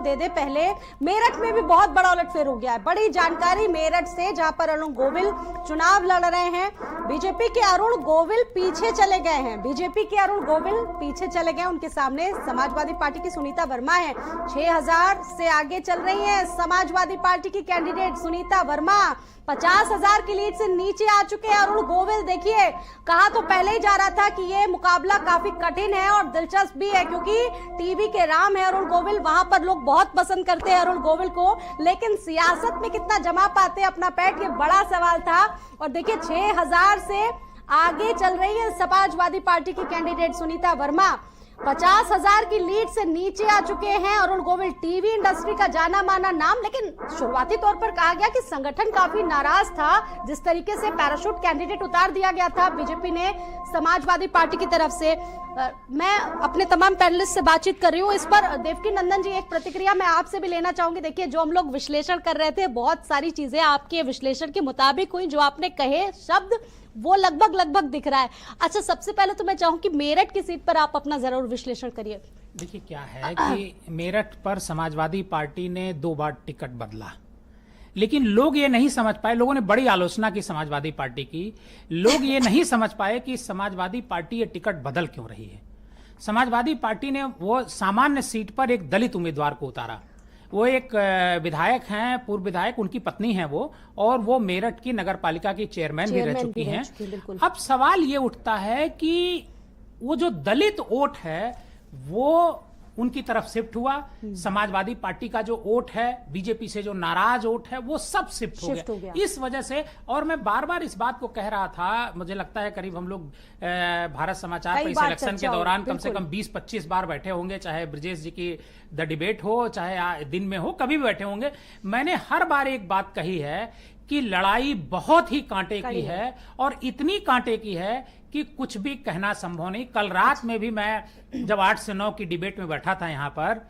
दे पहले मेरठ में भी बहुत बड़ा उलटफेर हो गया है। बड़ी जानकारी मेरठ से, जहां पर अरुण गोविल चुनाव लड़ रहे हैं। बीजेपी के अरुण गोविल पीछे चले गए हैं। उनके सामने समाजवादी पार्टी की सुनीता वर्मा है। 6000 से आगे चल रही है समाजवादी पार्टी की कैंडिडेट सुनीता वर्मा। 50,000 की लीड से नीचे आ चुके हैं अरुण गोविल। देखिए, कहा तो पहले ही जा रहा था कि ये मुकाबला काफी कठिन है और दिलचस्प भी है, क्योंकि टीवी के राम है अरुण गोविल। वहां पर लोग बहुत पसंद करते हैं अरुण गोविल को, लेकिन सियासत में कितना जमा पाते अपना पैठ, ये बड़ा सवाल था। और देखिए, 6000 से आगे चल रही है समाजवादी पार्टी की कैंडिडेट सुनीता वर्मा। 50,000 की लीड से नीचे आ चुके हैं अरुण गोविल। टीवी इंडस्ट्री का जाना माना नाम, लेकिन शुरुआती तौर पर कहा गया कि संगठन काफी नाराज था जिस तरीके से पैराशूट कैंडिडेट उतार दिया गया था बीजेपी ने समाजवादी पार्टी की तरफ से। मैं अपने तमाम पैनलिस्ट से बातचीत कर रही हूँ इस पर। देवकी नंदन जी, एक प्रतिक्रिया मैं आपसे भी लेना चाहूंगी। देखिए, जो हम लोग विश्लेषण कर रहे थे, बहुत सारी चीजें आपके विश्लेषण के मुताबिक हुई। जो आपने कहे शब्द वो लगभग दिख रहा है। अच्छा, सबसे पहले तो मैं चाहूँ कि मेरठ की सीट पर आप अपना जरूर विश्लेषण करिए। देखिए, क्या है कि मेरठ पर समाजवादी पार्टी ने 2 बार टिकट बदला, लेकिन लोग ये नहीं समझ पाए। लोगों ने बड़ी आलोचना की समाजवादी पार्टी की। लोग ये नहीं समझ पाए कि समाजवादी पार्टी ये टिकट बदल क्यों रही है। समाजवादी पार्टी ने वो सामान्य सीट पर एक दलित उम्मीदवार को उतारा। वो एक विधायक हैं, पूर्व विधायक, उनकी पत्नी हैं वो, और वो मेरठ की नगर पालिका की चेयरमैन भी रह चुकी हैं। अब सवाल ये उठता है कि वो जो दलित वोट है वो उनकी तरफ शिफ्ट हुआ। समाजवादी पार्टी का जो वोट है, बीजेपी से जो नाराज वोट है, वो सब शिफ्ट हो गया। इस वजह से, और मैं बार बार इस बात को कह रहा था, मुझे लगता है करीब हम लोग भारत समाचार पर इस इलेक्शन के दौरान कम से कम 20-25 बार बैठे होंगे, चाहे ब्रजेश जी की द डिबेट हो, चाहे दिन में हो, कभी भी बैठे होंगे। मैंने हर बार एक बात कही है कि लड़ाई बहुत ही कांटे की है, और इतनी कांटे की है कि कुछ भी कहना संभव नहीं। कल रात में भी मैं जब 8 से 9 की डिबेट में बैठा था यहाँ पर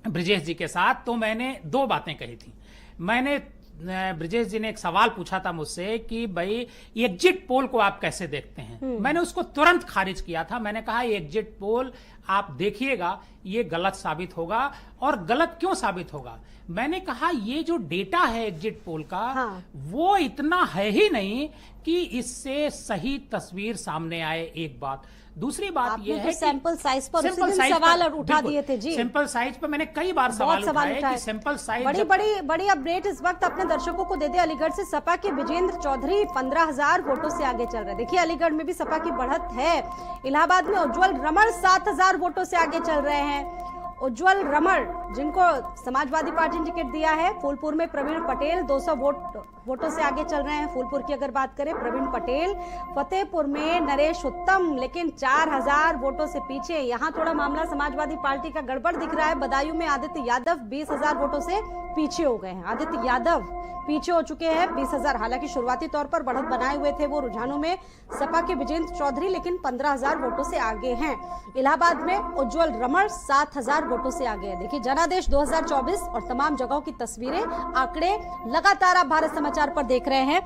ब्रजेश जी के साथ, तो मैंने 2 बातें कही थी। मैंने, ब्रजेश जी ने एक सवाल पूछा था मुझसे कि भाई एग्जिट पोल को आप कैसे देखते हैं। मैंने उसको तुरंत खारिज किया था। मैंने कहा एग्जिट पोल आप देखिएगा, ये गलत साबित होगा। और गलत क्यों साबित होगा? मैंने कहा ये जो डेटा है एग्जिट पोल का, वो इतना है ही नहीं कि इससे सही तस्वीर सामने आए। एक बात। दूसरी बात ये है कि सैंपल साइज पर सवाल उठा दिए थे जी। सैंपल साइज पर मैंने कई बार सवाल उठाए कि सैंपल साइज। बड़ी अपडेट इस वक्त अपने दर्शकों को दे दे। अलीगढ़ से सपा के विजेंद्र चौधरी 15,000 वोटों से आगे चल रहे हैं। देखिए, अलीगढ़ में भी सपा की बढ़त है। इलाहाबाद में उज्जवल रमण 7,000 वोटों से आगे चल रहे हैं। उज्जवल रमण, जिनको समाजवादी पार्टी ने टिकट दिया है। फूलपुर में प्रवीण पटेल 200 वोटों से आगे चल रहे हैं। फूलपुर की अगर बात करें, प्रवीण पटेल। फतेहपुर में नरेश उत्तम, लेकिन 4,000 वोटों से पीछे। यहाँ थोड़ा मामला समाजवादी पार्टी का गड़बड़ दिख रहा है। बदायूं में आदित्य यादव 20,000 वोटों से पीछे हो गए हैं। आदित्य यादव पीछे हो चुके हैं 20,000। हालांकि शुरुआती तौर पर बढ़त बनाए हुए थे वो रुझानों में सपा के विजेंद्र चौधरी, लेकिन 15,000 वोटों से आगे हैं। इलाहाबाद में उज्जवल रमण 7,000 वोटों से आगे है। देखिए, जनादेश 2024 और तमाम जगहों की तस्वीरें, आंकड़े लगातार आप भारत समाचार पर देख रहे हैं।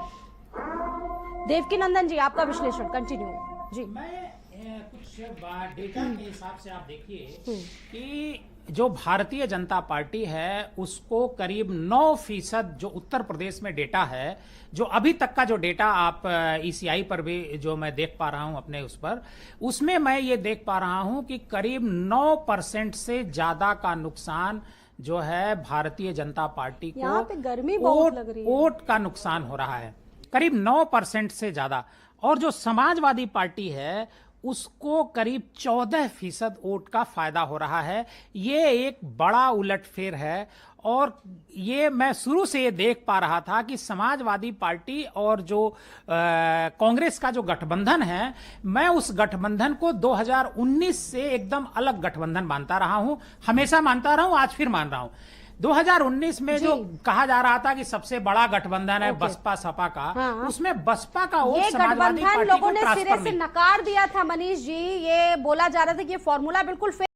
देवकी नंदन जी, आपका विश्लेषण कंटिन्यू जी। कुछ डेटा के हिसाब से आप देखिए कि जो भारतीय जनता पार्टी है उसको करीब 9% जो उत्तर प्रदेश में डेटा है, जो अभी तक का जो डेटा आप ईसीआई पर भी जो मैं देख पा रहा हूं अपने उस पर, उसमें मैं ये देख पा रहा हूं कि करीब 9% से ज्यादा का नुकसान जो है भारतीय जनता पार्टी को, यहाँ पे गर्मी बहुत लग रही है, वोट का नुकसान हो रहा है, करीब 9% से ज्यादा। और जो समाजवादी पार्टी है उसको करीब 14% वोट का फायदा हो रहा है। ये एक बड़ा उलटफेर है। और ये मैं शुरू से ये देख पा रहा था कि समाजवादी पार्टी और जो कांग्रेस का जो गठबंधन है, मैं उस गठबंधन को 2019 से एकदम अलग गठबंधन मानता रहा हूं। हमेशा मानता रहा हूं, आज फिर मान रहा हूं। 2019 में जो कहा जा रहा था कि सबसे बड़ा गठबंधन है बसपा सपा का, उसमें बसपा का वोट समाजवादी पार्टी को लोगों ने सिरे से नकार दिया था। मनीष जी, ये बोला जा रहा था कि ये फॉर्मूला बिल्कुल